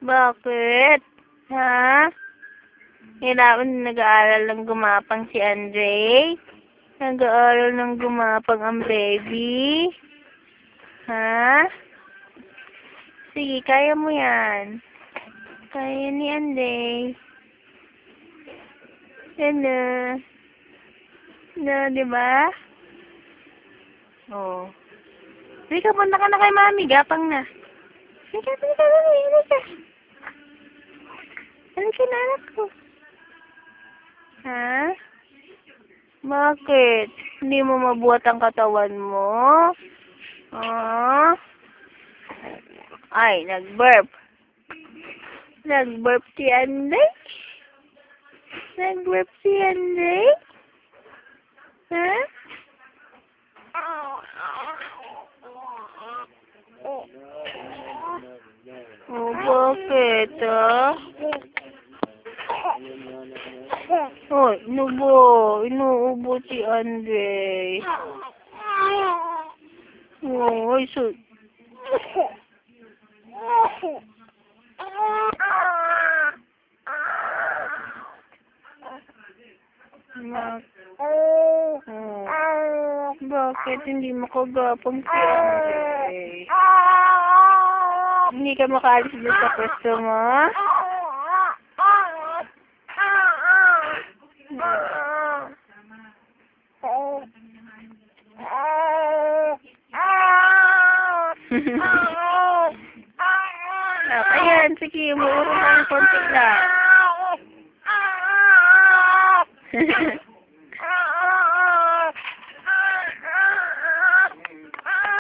Bakit? Ha? Kailangan nag-aaral ng gumapang si Andre? Nag-aaral ng gumapang ang baby? Ha? Sige, kaya mo yan. Kaya ni Andre. Ano? No, diba? Oh. Halika, punta ka na kay mami. Gapang na. Halika, mami. Halika. Halika na, anak ko. Ha? Bakit? Hindi mo mabuhat ang katawan mo? Ay, nag-burp. Nag-burp si Andre? Nag-burp si Andre? Ha? Oh, bakit, Oh, inuubo si Andre. Oh, ay, so... Bakit hindi makagapang si Andre? Hindi ka makaalis doon sa pwesto mo? Ayan, sige, umuuro na ng konti lang.